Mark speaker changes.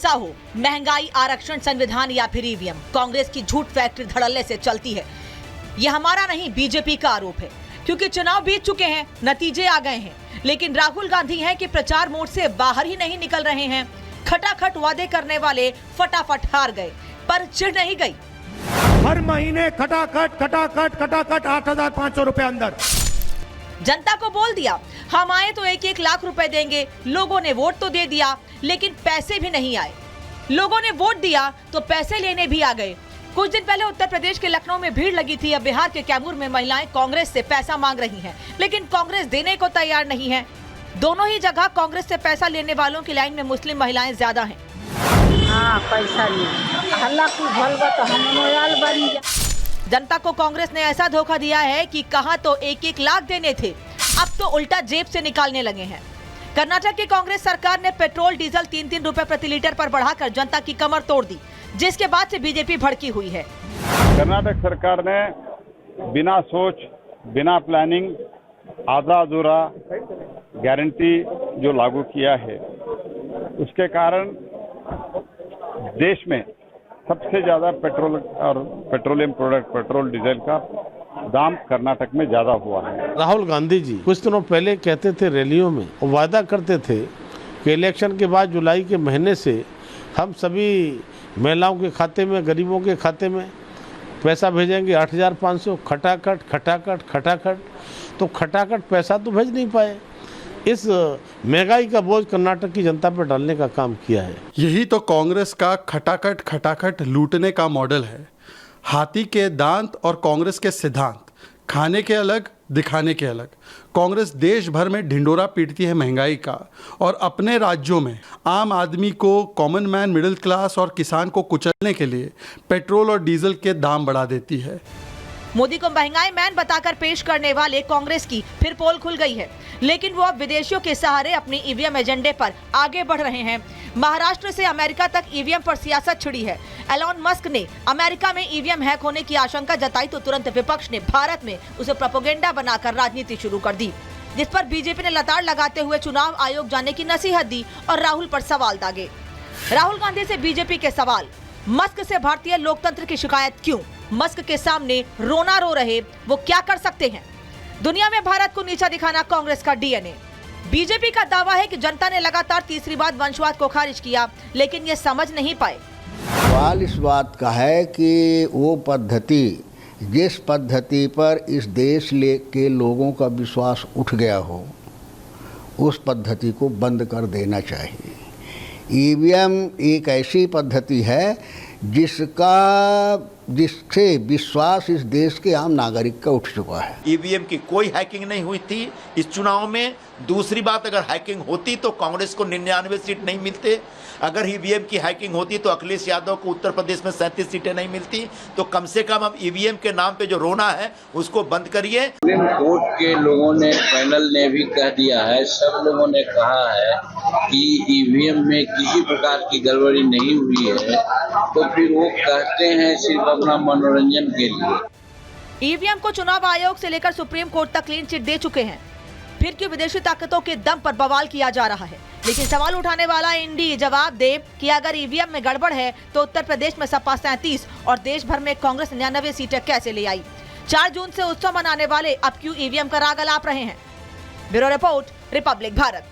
Speaker 1: पैसा हो, महंगाई, आरक्षण, संविधान या फिर ईवीएम, कांग्रेस की झूठ फैक्ट्री धड़ल्ले से चलती है। यह हमारा नहीं, बीजेपी का आरोप है, क्योंकि चुनाव बीत चुके हैं, नतीजे आ गए हैं, लेकिन राहुल गांधी हैं कि प्रचार मोड से बाहर ही नहीं निकल रहे हैं। खटाखट वादे करने वाले फटाफट हार गए, पर चिढ़ नहीं गई।
Speaker 2: हर महीने खटाखट 8,500 रुपए अंदर।
Speaker 1: जनता को बोल दिया हम आए तो 1-1 लाख रुपए देंगे। लोगों ने वोट तो दे दिया, लेकिन पैसे भी नहीं आए। लोगों ने वोट दिया तो पैसे लेने भी आ गए। कुछ दिन पहले उत्तर प्रदेश के लखनऊ में भीड़ लगी थी। अब बिहार के कैमूर में महिलाएं कांग्रेस से पैसा मांग रही हैं, लेकिन कांग्रेस देने को तैयार नहीं है। दोनों ही जगह कांग्रेस से पैसा लेने वालों की लाइन में मुस्लिम महिलाएं ज्यादा हैं।
Speaker 3: हाँ, पैसा नहीं, हल्ला की भलवा तो हम मोयाल बन जा।
Speaker 1: जनता को कांग्रेस ने ऐसा धोखा दिया है कि कहा तो 1-1 लाख देने थे, अब तो उल्टा जेब से निकालने लगे हैं। कर्नाटक की कांग्रेस सरकार ने पेट्रोल डीजल 3-3 रुपए प्रति लीटर पर बढ़ाकर जनता की कमर तोड़ दी, जिसके बाद से बीजेपी भड़की हुई है।
Speaker 4: कर्नाटक सरकार ने बिना सोच, बिना प्लानिंग, आधा अधूरा गारंटी जो लागू किया है, उसके कारण देश में सबसे ज्यादा पेट्रोल और पेट्रोलियम प्रोडक्ट, पेट्रोल डीजल का दाम कर्नाटक में ज्यादा हुआ है।
Speaker 5: राहुल गांधी जी कुछ दिनों पहले कहते थे रैलियों में, और वादा करते थे कि इलेक्शन के बाद जुलाई के महीने से हम सभी महिलाओं के खाते में, गरीबों के खाते में पैसा भेजेंगे 8,500। खटाखट तो खटाखट पैसा तो भेज नहीं पाए। इस महंगाई का बोझ कर्नाटक की जनता पर डालने का काम किया है।
Speaker 6: यही तो कांग्रेस का खटाखट लूटने का मॉडल है। हाथी के दांत और कांग्रेस के सिद्धांत, खाने के अलग, दिखाने के अलग। कांग्रेस देश भर में ढिंडोरा पीटती है महंगाई का, और अपने राज्यों में आम आदमी को, कॉमन मैन, मिडिल क्लास और किसान को कुचलने के लिए पेट्रोल और डीजल के दाम बढ़ा देती है।
Speaker 1: मोदी को महंगाई मैन बताकर पेश करने वाले कांग्रेस की फिर पोल खुल गई है, लेकिन वो अब विदेशियों के सहारे अपनी ईवीएम एजेंडे पर आगे बढ़ रहे हैं। महाराष्ट्र से अमेरिका तक ईवीएम पर सियासत छिड़ी है। एलोन मस्क ने अमेरिका में ईवीएम हैक होने की आशंका जताई तो तुरंत विपक्ष ने भारत में उसे प्रोपेगेंडा बनाकर राजनीति शुरू कर दी, जिस पर बीजेपी ने लताड़ लगाते हुए चुनाव आयोग जाने की नसीहत दी और राहुल पर सवाल दागे। राहुल गांधी से बीजेपी के सवाल, मस्क से भारतीय लोकतंत्र की शिकायत क्यों? मस्क के सामने रोना रो रहे, वो क्या कर सकते हैं? दुनिया में भारत को नीचा दिखाना कांग्रेस का डीएनए। बीजेपी का दावा है कि जनता ने लगातार तीसरी बार वंशवाद को खारिज किया, लेकिन ये समझ नहीं पाए।
Speaker 7: सवाल इस बात का है कि वो पद्धति, जिस पद्धति पर इस देश के लोगों का विश्वास उठ गया हो, उस पद्धति को बंद कर देना चाहिए। ईवीएम एक ऐसी पद्धति है जिससे विश्वास इस देश के आम नागरिक का उठ चुका है।
Speaker 8: ईवीएम की कोई हैकिंग नहीं हुई थी इस चुनाव में। दूसरी बात, अगर हैकिंग होती तो कांग्रेस को 99 सीट नहीं मिलते। अगर ईवीएम की हैकिंग होती तो अखिलेश यादव को उत्तर प्रदेश में 37 सीटें नहीं मिलती। तो कम से कम अब ईवीएम के नाम पे जो रोना है उसको बंद करिए।
Speaker 9: सुप्रीम कोर्ट के लोगों ने, पैनल ने भी कह दिया है, सब लोगों ने कहा है कि ईवीएम में किसी प्रकार की गड़बड़ी नहीं हुई है, तो फिर वो कहते हैं सिर्फ अपना मनोरंजन के लिए।
Speaker 1: ईवीएम को चुनाव आयोग से लेकर सुप्रीम कोर्ट तक क्लीन चिट दे चुके हैं, फिर क्यों विदेशी ताकतों के दम पर बवाल किया जा रहा है? लेकिन सवाल उठाने वाला इंडी जवाब दे कि अगर ईवीएम में गड़बड़ है तो उत्तर प्रदेश में सपा 37 और देश भर में कांग्रेस 99 सीटें कैसे ले आई? 4 जून से उत्सव मनाने वाले अब क्यों ईवीएम का राग अलाप रहे हैं? Bureau report, Republic Bharat.